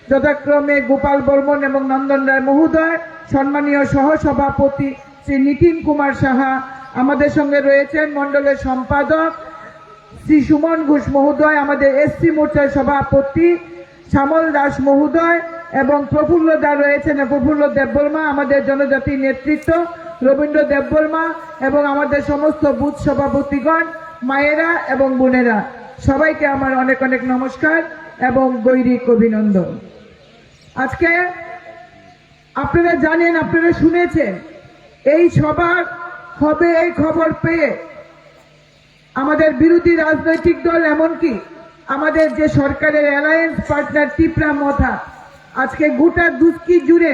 যথাক্রমে গোপাল বর্মন এবং নন্দন রায় মহোদয়, সম্মানীয় সহসভাপতি শ্রী নিতিন কুমার সাহা, আমাদের সঙ্গে রয়েছেন মণ্ডলের সম্পাদক শ্রী সুমন ঘোষ মহোদয়, আমাদের এসসি মোর্চার সভাপতি শ্যামল দাস মহোদয় এবং প্রফুল্ল দা রয়েছেন, প্রফুল্ল দেববর্মা, আমাদের জনজাতি নেতৃত্ব রবীন্দ্র দেববর্মা এবং আমাদের সমস্ত বুথ সভাপতিগণ, মায়েরা এবং বোনেরা, সবাইকে আমার অনেক অনেক নমস্কার এবং গৈরিক অভিনন্দন। আজকে আপনারা জানেন, আপনারা শুনেছেন, এই সভা হবে এই খবর পেয়ে আমাদের বিরোধী রাজনৈতিক দল, এমনকি আমাদের যে সরকারের অ্যালায়েন্স পার্টনার টিপরা মথা, আজকে গোটা দুস্কি জুড়ে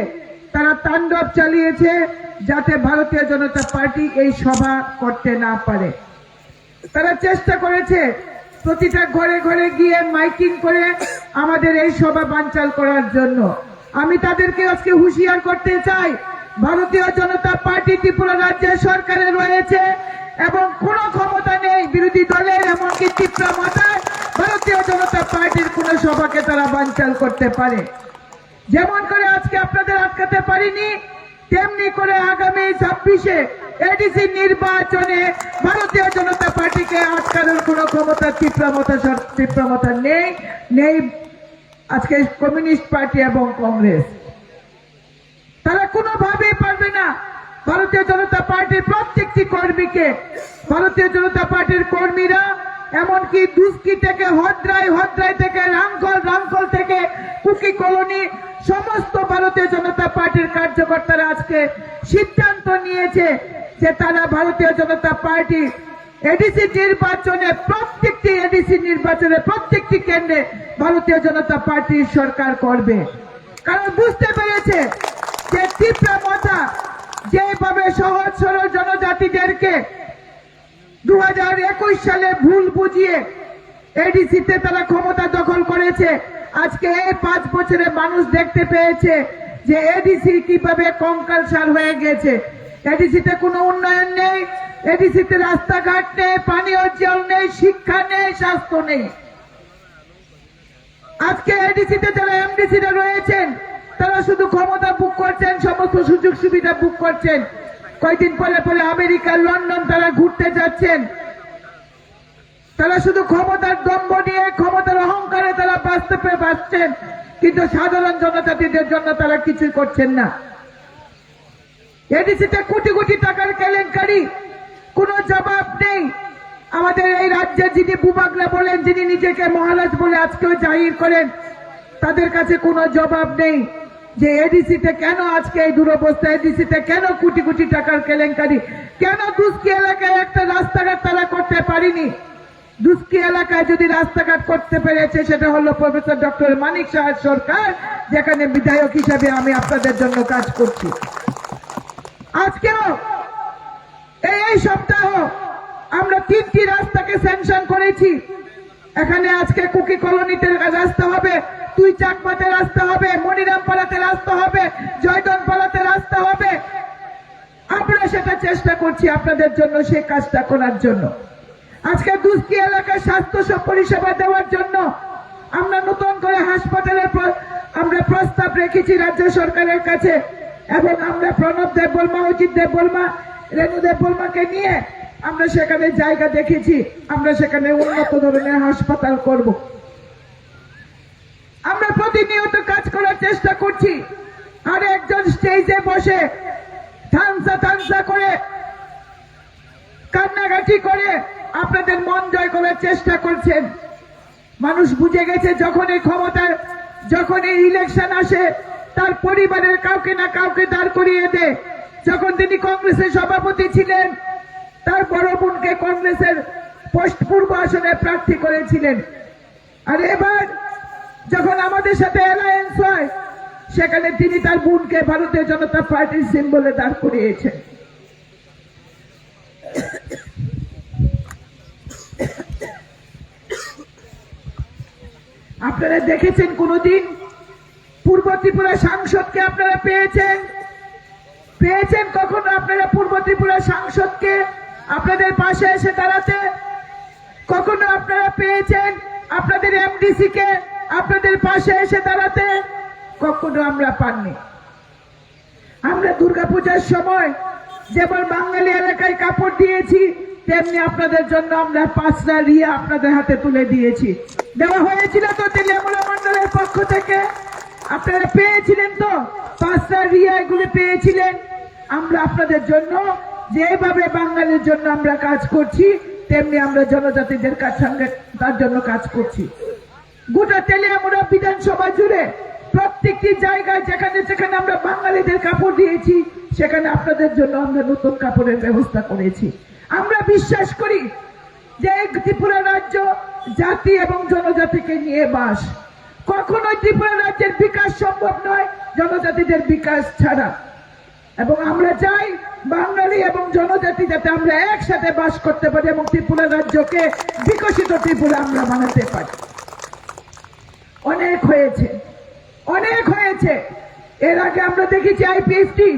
তারা তাণ্ডব চালিয়েছে যাতে ভারতীয় জনতা পার্টি এই সভা করতে না পারে। তারা চেষ্টা করেছে প্রতিটা ঘরে ঘরে গিয়ে মাইকিং করে আমাদের এই সভা বানচাল করার জন্য। আমি তাদেরকে আজকে হুঁশিয়ার করতে চাই, ভারতীয় জনতা পার্টি ত্রিপুরা রাজ্যের সরকারে রয়েছে এবং কোনো ক্ষমতা নেই বিরোধী দলের, এমনকি ত্রিপুরা মাথায় ভারতীয় জনতা পার্টির কোন সভাকে তারা বানচাল করতে পারে। যেমন করে আজকে আপনাদের আটকাতে পারিনি, তেমনি করে আগামী 26-এ এডিসি নির্বাচনে ভারতীয় জনতা পার্টিকে আটকানোর কোন ক্ষমতা ত্রিপুরা মাথা নেই আজকে কমিউনিস্ট পার্টি এবং কংগ্রেস। তারা কোনোভাবেই পারবে না ভারতীয় জনতা পার্টির প্রত্যেকটি কর্মীকে, ভারতীয় জনতা পার্টির কর্মীরা এমনকি দুস্কি থেকে হদ্রাই থেকে রামকল থেকে কুকি কলোনি, সমস্ত ভারতীয় জনতা পার্টির কার্যকর্তারা আজকে সিদ্ধান্ত নিয়েছে যে তারা ভারতীয় জনতা পার্টি এডিসি নির্বাচনে প্রত্যেকটি কেন্দ্রে ভারতীয় জনতা পার্টির সরকার করবে। কারণ বুঝতে পেরেছে যে ত্রিপুরা মাথা যেভাবে সহজ সরল জনজাতিদেরকে 2021 সালে ভুল বুঝিয়ে এডিসিতে তারা ক্ষমতা দখল করেছে, আজকে এই 5 বছরে মানুষ দেখতে পেয়েছে যে এডিসি কিভাবে কঙ্কালসার হয়ে গেছে। এডিসিতে কোনো উন্নয়ন নেই, এডিসিতে রাস্তাঘাট নেই, পানীয় জল নেই, শিক্ষা নেই, স্বাস্থ্য নেই। আজকে এডিসিতে যারা এমডিসিরা রয়েছেন তারা শুধু ক্ষমতা বুক করছেন, সমস্ত সুযোগ সুবিধা বুক করছেন, কয়েকদিন পরে আমেরিকা, লন্ডন তারা ঘুরতে যাচ্ছেন। তারা শুধু ক্ষমতার দম্ভ নিয়ে, ক্ষমতার অহংকারে তারা বাঁচছেন, কিন্তু সাধারণ জনজাতিদের জন্য তারা কিছুই করছেন না। এডিসিতে কোটি কোটি টাকার কেলেঙ্কারি, কোনো জবাব নেই। আমাদের এই রাজ্যের যিনি বুবাগলা বলেন, যিনি নিজেকে মহারাজ বলে আজকেও জাহির করেন, তাদের কাছে কোনো জবাব নেই যে এডিসিতে কেন আজকে এই দুরবস্থা, এডিসিতে কেন কোটি কোটি টাকার কেলেঙ্কারি, কেন দুস্কি এলাকায় একটা রাস্তাঘাট তারা করতে পারিনি। দুস্কি এলাকায় যদি রাস্তাঘাট করতে পেরেছে সেটা হলো প্রফেসর ডক্টর মানিক সাহার সরকার, যেখানে বিধায়ক হিসাবে আমি আপনাদের জন্য কাজ করছি। আজকেও এই সপ্তাহ আমরা 3টি রাস্তাকে স্যাংশন করেছি। এখানে আজকে কুকি কলোনিতে রাস্তা হবে, তুই চাকমাতে রাস্তা হবে, মনিরামপাড়াতে রাস্তা হবে, জয়দনপাড়াতে রাস্তা হবে। আমরা সেটা চেষ্টা করছি আপনাদের জন্য সেই কাজটা করার জন্য। আজকে দুস্কি এলাকায় স্বাস্থ্য পরিষেবা দেওয়ার জন্য আমরা নতুন করে হাসপাতালের আমরা প্রস্তাব রেখেছি রাজ্য সরকারের কাছে, এবং আমরা প্রণব দেববর্মা, অজিত দেববর্মা, রেণু দেববর্মাকে নিয়ে আমরা সেখানে জায়গা দেখেছি, আমরা সেখানে উন্নত ধরনের হাসপাতাল করব। আমরা প্রতিনিয়ত কাজ করার চেষ্টা করছি। আর একজন স্টেজে বসে থানসা করে কান্নাকাটি করে আপনাদের মন জয় করার চেষ্টা করছেন। মানুষ বুঝে গেছে যখন এই ইলেকশন আসে তার পরিবারের কাউকে না কাউকে দাঁড় করিয়ে দেয়। যখন তিনি কংগ্রেসের সভাপতি ছিলেন, তার বড় বোনকে কংগ্রেসের পূর্ব আসনে প্রার্থী করেছিলেন। আর এবার যখন আমাদের সাথে অ্যালায়েন্স হয়, সেখানে তিনি তার বোনকে ভারতীয় জনতা পার্টির সিম্বলে দাঁড় করিয়েছেন। আপনারা দেখেছেন কোনদিন পূর্ব ত্রিপুরা সাংসদকে আপনারা পেয়েছেন কখনো? আপনারা পূর্ব ত্রিপুরা সাংসদকে আপনাদের পাশে এসে দাঁড়াতে কখনো আপনারা পেয়েছেন? আপনাদের এমডিসি কে আপনাদের পাশে এসে দাঁড়াতে কখনো আমরা পাননি। আমরা দুর্গাপূজার সময় যেমন বাঙালি এলাকায় কাপড় দিয়েছি, তেমনি আপনাদের জন্য আমরা 5টা রিয়া আপনাদের হাতে তুলে দিয়েছি। দেওয়া হয়েছিল তো তেলিয়ামুড়া মন্ডলের পক্ষ থেকে? আপনারা পেয়েছিলেন তো? 5টা রিয়া এগুলি পেয়েছিলেন। আমরা আপনাদের জন্য যেভাবে বাঙালির জন্য আমরা কাজ করছি, তেমনি আমরা জনজাতিদের সঙ্গে তার জন্য কাজ করছি। গোটা তেলিয়ামুড়া বিধানসভা জুড়ে প্রত্যেকটি জায়গায় যেখানে যেখানে আমরা বাঙালিদের কাপড় দিয়েছি, সেখানে আপনাদের জন্য আমরা নতুন কাপড়ের ব্যবস্থা করেছি। আমরা বিশ্বাস করি যে ত্রিপুরা রাজ্য জাতি এবং জনজাতিকে নিয়ে বাস। কখনোই ত্রিপুরা রাজ্যের বিকাশ সম্ভব নয় জনজাতিদের বিকাশ ছাড়া। এবং আমরা চাই বাঙালি এবং জনজাতি যাতে আমরা একসাথে বাস করতে পারি এবং ত্রিপুরা রাজ্যকে বিকশিত ত্রিপুরা আমরা বানাতে পারি। অনেক হয়েছে, অনেক হয়েছে। এর আগে আমরা দেখেছি আইপিএফটি,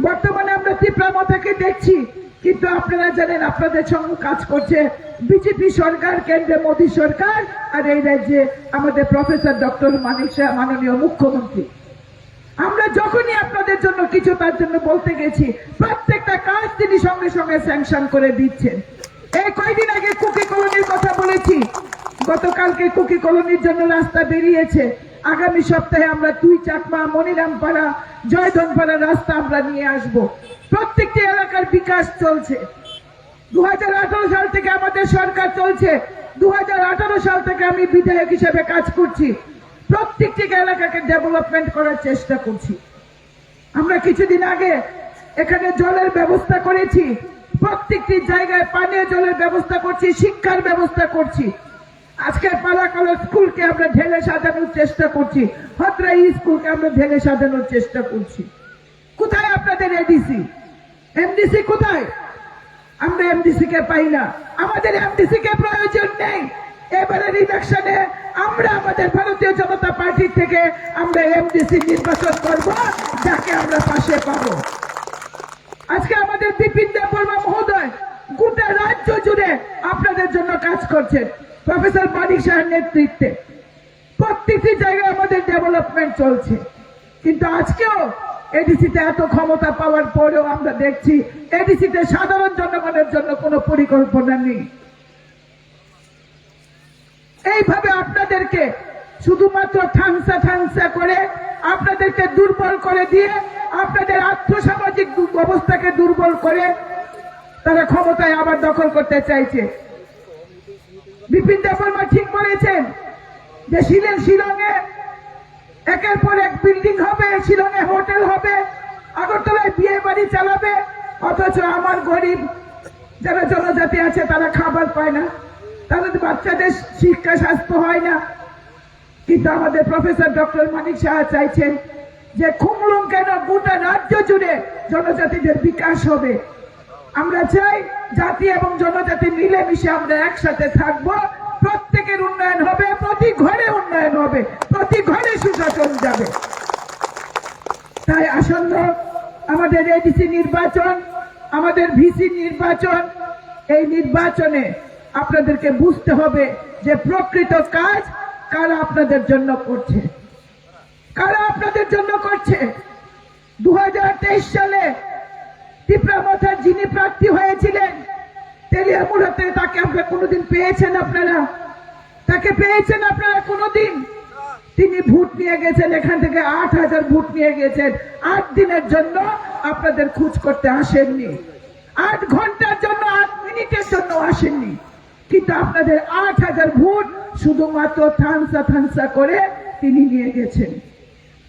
বর্তমানে আমরা ত্রিপুরা মাতাকে দেখছি। কিন্তু আপনারা জানেন আপনাদের সঙ্গে কাজ করছে বিজেপি সরকার, কেন্দ্রে মোদী সরকার, আর এই রাজ্যে আমাদের প্রফেসর ডক্টর মানিক শাহ মাননীয় মুখ্যমন্ত্রী। আমরা যখনই আপনাদের জন্য কিছু তার জন্য বলতে গেছি, প্রত্যেকটা কাজ তিনি সঙ্গে সঙ্গে স্যাংশন করে দিচ্ছেন। এই কয়দিন আগে কুকি কলোনির কথা বলেছি, গতকালকে কুকি কলোনির জন্য রাস্তা বেরিয়েছে। আগামী সপ্তাহে আমরা 2 চাকমা, মনিরামপাড়া, জয়ধনপাড়া রাস্তা আমরা নিয়ে আসব। প্রত্যেকটি এলাকার বিকাশ চলছে। 2018 সাল থেকে আমাদের সরকার চলছে, 2018 সাল থেকে আমি বিধায়ক হিসেবে কাজ করছি। প্রত্যেকটি এলাকাকে ডেভেলপমেন্ট করার চেষ্টা করছি। আমরা কিছুদিন আগে এখানে জলের ব্যবস্থা করেছি, প্রত্যেকটি জায়গায় পানীয় জলের ব্যবস্থা করছি, শিক্ষার ব্যবস্থা করছি। আজকে পালাকলা স্কুলকে আমরা ঢেলে সাজানোর চেষ্টা করছি, হতরা স্কুলকে আমরা ঢেলে সাজানোর চেষ্টা করছি। কোথায় আপনাদের এডিসি, এমডিসি কোথায়? আমরা এমডিসি কে পাই না। আমাদের এমডিসি কে প্রয়োজন নেই। এবারের ইলেকশনে আমরা আমাদের ভারতীয় জনতা পার্টি থেকে আমরা এমডিসি নির্বাচন করব, যাকে আমরা পাশে পাবো। আজকে আমাদের বিপিন দেববর্মা মহোদয় গোটা রাজ্য জুড়ে আপনাদের জন্য কাজ করছেন প্রফেসর মানিক শাহের নেতৃত্বে। প্রত্যেকটি জায়গায় আমাদের ডেভেলপমেন্ট চলছে। কিন্তু আজকেও এডিসিতে এত ক্ষমতা পাওয়ার পরেও আমরা দেখছি এডিসিতে সাধারণ জনগণের জন্য কোনো পরিকল্পনা নেই। এইভাবে আপনাদেরকে শুধুমাত্র ঠাংসা করে, আপনাদেরকে দুর্বল করে দিয়ে, আপনাদের আর্থসামাজিক অবস্থাকে দুর্বল করে তারা ক্ষমতায় আবার দখল করতে চাইছে। বিপিন দেববর্মা ঠিক বলেছেন যে শিলংয়ে একের পর এক বিল্ডিং হবে, শিলংয়ে হোটেল হবে, আগরতলায় বিয়ে বাড়ি চালাবে, অথচ আমার গরিব যারা জনজাতি আছে তারা খাবার পায় না, তাদের বাচ্চাদের শিক্ষা স্বাস্থ্য হয় না। কিন্তু আমাদের প্রফেসর ডক্টর মানিক শাহ চাইছেন যে খুমলুং কেন গোটা রাজ্য জুড়ে জনজাতিদের বিকাশ হবে। আমরা চাই জাতি এবং জনজাতি মিলেমিশে আমরা একসাথে থাকবো, প্রত্যেকের উন্নয়ন হবে, প্রতি ঘরে উন্নয়ন হবে, প্রতি ঘরে সুশাসন যাবে। তাই আসন্ন আমাদের এডিসি নির্বাচন, আমাদের ভিসি নির্বাচন, এই নির্বাচনে আপনাদেরকে বুঝতে হবে যে প্রকৃত কাজ কারা আপনাদের জন্য করছে, কারা আপনাদের জন্য করছে। 2023 সালে ত্রিপুরা মাথার যিনি প্রার্থী হয়েছিলেন তেলিয়ামুড়াতে, তাকে আমরা কোনোদিন পেয়েছেন? আপনারা তাকে পেয়েছেন আপনারা কোনোদিন? তিনি ভোট নিয়ে গেছেন, এখান থেকে 8,000 ভোট নিয়ে গেছেন। 8 দিনের জন্য আপনাদের খোঁজ করতে আসেননি, 8 ঘন্টার জন্য, 8 মিনিটের জন্য আসেননি। কিন্তু আপনাদের 8,000 ভোট শুধুমাত্র থানসা করে তিনি নিয়ে গেছেন।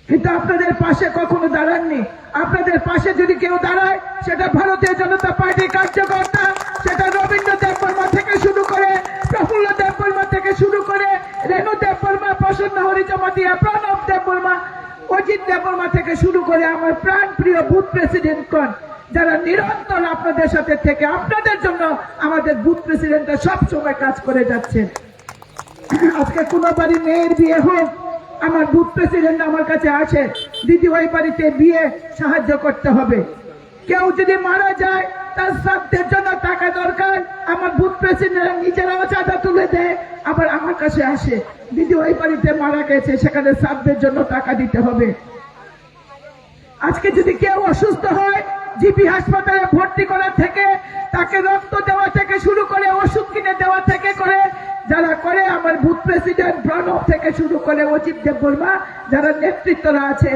কিন্তু আপনাদের পাশে কখনো দাঁড়াননি। আপনাদের পাশে যদি কেউ দাঁড়ায়, সেটা ভারতীয় জনতা পার্টির কার্যকর্তা, সেটা রবীন্দ্র দেববর্মা থেকে শুরু করে, প্রফুল্ল দেববর্মা থেকে শুরু করে, রেণু দেববর্মা, প্রসন্ন হরিচমাতিয়া, প্রণব দেববর্মা, অজিত দেববর্মা থেকে শুরু করে আমার প্রাণ প্রিয় বুথ প্রেসিডেন্টগণ, যারা নিরন্তর আপনাদের সাথে থেকে আপনাদের জন্য আমাদের বুথ প্রেসিডেন্টরা সবসময় কাজ করে যাচ্ছেন। আজকে কোনো বাড়ি মেয়ের বিয়ে হোক, আমার বুথ প্রেসিডেন্ট আমার কাছে আসে, দিদি ওই বাড়িতে বিয়ে সাহায্য করতে হবে। কেউ যদি মারা যায়, তার শ্রাদ্ধের জন্য টাকা দরকার, আমার বুথ প্রেসিডেন্ট নিজেরাও চাঁদা তুলে দেয়, আবার আমার কাছে আসে, দিদি ওই বাড়িতে মারা গেছে, সেখানে শ্রাদ্ধের জন্য টাকা দিতে হবে। আজকে যদি কেউ অসুস্থ হয়, জিবি হাসপাতালে ভর্তি করা থেকে, তাকে রক্ত দেওয়া থেকে শুরু করে, ওষুধ কিনে দেওয়া থেকে করে, যারা করে, আমার বুথ প্রেসিডেন্ট প্রণব থেকে শুরু করে অজিত দেববর্মা, যারা নেতৃত্বরা আছে,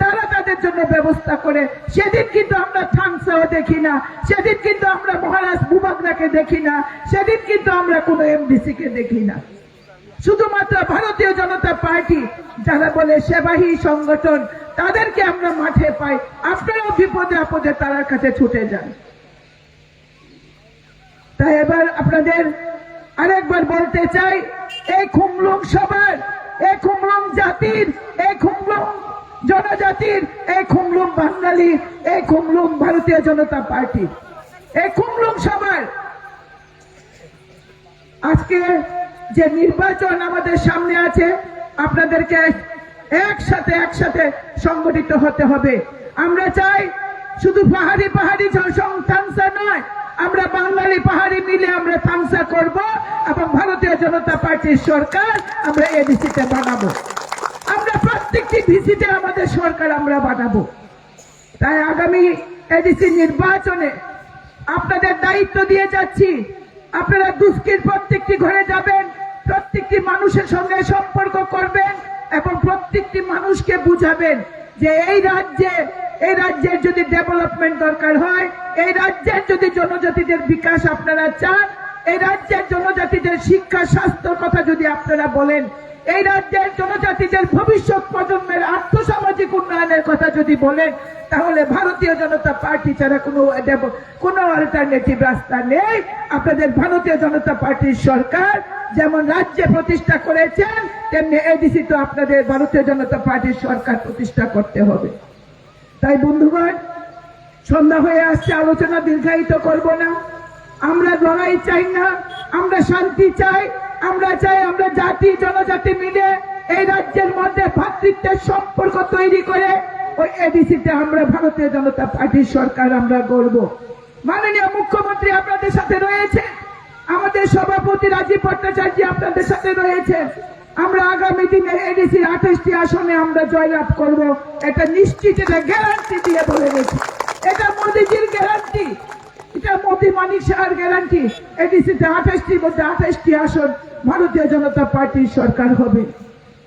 তারা তাদের জন্য ব্যবস্থা করে। সেদিন কিন্তু আমরা থাংসাও দেখি না, সেদিন কিন্তু আমরা মহারাজ বুবাগরাকে দেখি না, সেদিন কিন্তু আমরা কোনো এমডিসি কে দেখি না। শুধুমাত্র ভারতীয় জনতা পার্টি যারা বলে সেবাহী সংগঠন, তাদেরকে আমরা মাঠে পাই। আপনারাও বিপদে আপদে তার কাছে ছুটে যান। তাই এবার আপনাদের আরেকবার বলতে চাই, এই খুমলুং সবার, এই খুমলুং জাতির, এই খুমলুং জনজাতির, এই খুমলুং বাঙালি, এই খুমলুং ভারতীয় জনতা পার্টি, এই খুমলুং সবার আজকে যে নির্বাচন আমাদের সামনে আছে, আপনাদেরকে একসাথে সংগঠিত হতে হবে। আমরা চাই শুধু পাহাড়ি থাংসা নয়, আমরা বাঙালি পাহাড়ি মিলে আমরা থাংসা করব এবং ভারতীয় জনতা পার্টির সরকার আমরা এডিসিতে বানাবো। আমরা প্রত্যেকটি ভিসিতে আমাদের সরকার আমরা বানাবো। তাই আগামী এডিসি নির্বাচনে আপনাদের দায়িত্ব দিয়ে যাচ্ছি, আপনারা দুষ্কির প্রত্যেকটি ঘরে যাবেন, প্রত্যেকটি মানুষের সঙ্গে সম্পর্ক করবেন এবং প্রত্যেকটি মানুষকে বুঝাবেন যে এই রাজ্যের যদি ডেভেলপমেন্ট দরকার হয়, এই রাজ্যের যদি জনজাতিদের বিকাশ আপনারা চান, এই রাজ্যের জনজাতিদের শিক্ষা স্বাস্থ্যের কথা যদি আপনারা বলেন, এই রাজ্যের জনজাতিদের ভবিষ্যৎ প্রজন্মের আর্থসামাজিক উন্নয়নের কথা যদি বলেন, তাহলে ভারতীয় জনতা পার্টি ছাড়া কোনো অল্টারনেটিভ রাস্তা নেই। আপনাদের ভারতীয় জনতা পার্টির সরকার যেমন রাজ্যে প্রতিষ্ঠা করেছেন, তেমনি এডিসি তো আপনাদের ভারতীয় জনতা পার্টির সরকার প্রতিষ্ঠা করতে হবে। তাই বন্ধুগণ, সন্ধ্যা হয়ে আসছে, আলোচনা দীর্ঘায়িত করব না। আমরা লড়াই চাই না, আমরা শান্তি চাই। আমরা চাই আমরা জাতি জনজাতি মিলে এই রাজ্যের মধ্যে ভ্রাতৃত্বের সম্পর্ক তৈরি করে ওই এডিসিতে আমরা ভারতীয় জনতা পার্টির সরকার আমরা গড়ব। মাননীয় মুখ্যমন্ত্রী আপনাদের সাথে রয়েছে, আমাদের সভাপতি রাজীব ভট্টাচার্য আপনাদের সাথে রয়েছে। আমরা আগামী দিনে এডিসির 28টি আসনে আমরা জয়লাভ করব, এটা নিশ্চিত, এটা গ্যারান্টি দিয়ে বলে গেছি। এটা মোদীজির গ্যারান্টি, এটা মোদী মানিক শাহর গ্যারান্টি। এডিসিতে 28টির মধ্যে 28টি আসন ভারতীয় জনতা পার্টির সরকার হবে।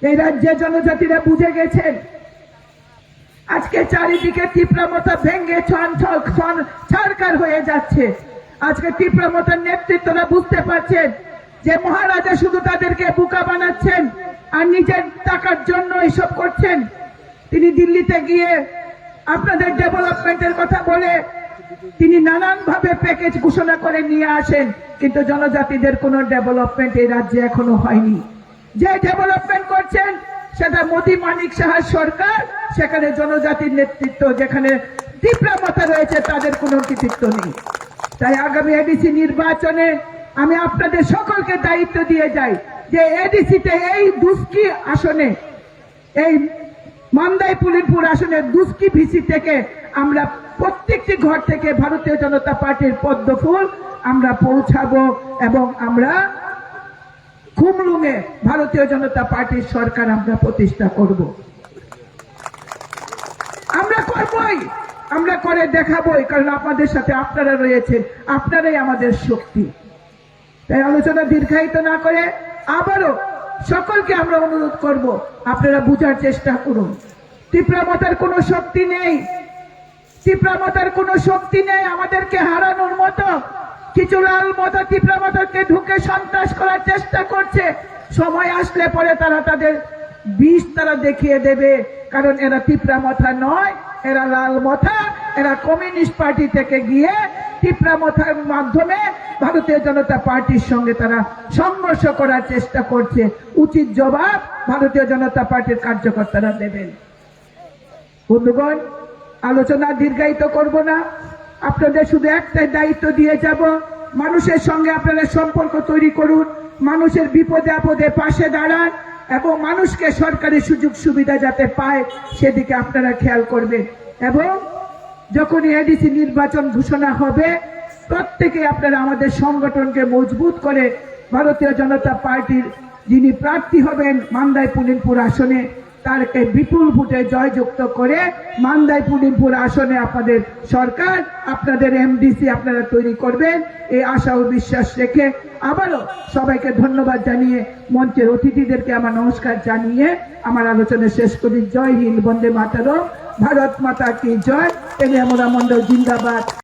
এই রাজ্যের জনজাতিরা বুঝে গেছেন, আজকে চারিদিকে তীব্রমতা ভেঙে ছারকার হয়ে যাচ্ছে। আজকে তীব্রমতার নেতৃত্বরা বুঝতে পারছেন যে মহারাজা শুধু তাদেরকে বোকা বানাচ্ছেন আর নিজের টাকার জন্য এসব করছেন। তিনি দিল্লিতে গিয়ে আপনাদের ডেভেলপমেন্টের কথা বলে তিনি নানান ভাবে প্যাকেজ ঘোষণা করে নিয়ে আসেন, কিন্তু জনজাতিদের কোনো ডেভেলপমেন্ট এই রাজ্যে এখনো হয়নি। যে ডেভেলপমেন্ট করছেন সেটা মোদী মানিক শাহর সরকার, সেখানে জনজাতির নেতৃত্ব, যেখানে তীব্রমতা রয়েছে, তাদের কোনো কৃতিত্ব নেই। তাই আগামী এডিসি নির্বাচনে আমি আপনাদের সকলকে দায়িত্ব দিয়ে যাই যে এডিসিতে এই দুষ্কি আসনে, এই মান্দাই পুলিনপুর আসনের দুষ্কি ভিসি থেকে আমরা প্রত্যেকটি ঘর থেকে ভারতীয় জনতা পার্টির পদ্মফুল আমরা পৌঁছাবো এবং আমরা খুমলুঙে ভারতীয় জনতা পার্টির সরকার আমরা প্রতিষ্ঠা করব। আমরা করবই, আমরা করে দেখাবই, কারণ আপনাদের সাথে আপনারা রয়েছেন, আপনারাই আমাদের শক্তি। তাই আলোচনা দীর্ঘায়িত না করে আবারও সকলকে আমরা অনুরোধ করব, আপনারা বুঝার চেষ্টা করুন। তীব্রমতার কোনো শক্তি নেই, তীব্রমতার কোনো শক্তি নেই আমাদেরকে হারানোর মতো। কিছু লাল মতো তীব্রমতাকে ঢুকে সন্ত্রাস করার চেষ্টা করছে। সময় আসলে পরে তারা তাদের বিষ তারা দেখিয়ে দেবে, কারণ এরা তীব্রমতা নয়, এরা লাল মথা। এরা কমিউনিস্ট পার্টি থেকে গিয়ে তীব্রমতার মাধ্যমে ভারতীয় জনতা পার্টির সঙ্গে তারা সংঘর্ষ করার চেষ্টা করছে। উচিত জবাব ভারতীয় জনতা পার্টির কার্যকর্তারা দেবেন। বন্ধুগণ, আলোচনা দীর্ঘায়িত করব না, আপনাদের শুধু একটাই দায়িত্ব দিয়ে যাব, মানুষের সঙ্গে আপনারা সম্পর্ক তৈরি করুন, মানুষের বিপদে আপদে পাশে দাঁড়ান এবং মানুষকে সরকারি সুযোগ সুবিধা যাতে পায় সেদিকে আপনারা খেয়াল করবেন। এবং যখনই এডিসি নির্বাচন ঘোষণা হবে, প্রত্যেকে আপনারা আমাদের সংগঠনকে মজবুত করে ভারতীয় জনতা পার্টির যিনি প্রার্থী হবেন মান্দাই পুলিনপুর আসনে, তারকে বিপুল ভোটে জয়যুক্ত করে মান্দাই পুলিমপুর আসনে আপনাদের সরকার, আপনাদের এমডিসি আপনারা তৈরি করবেন, এই আশা ও বিশ্বাস রেখে আবারও সবাইকে ধন্যবাদ জানিয়ে মঞ্চের অতিথিদেরকে আমার নমস্কার জানিয়ে আমার আলোচনা শেষ করি। জয় হিন্দ, বন্দে মাতরম, ভারত মাতা কি জয়, তেলিয়ামুড়া মন্ডল জিন্দাবাদ।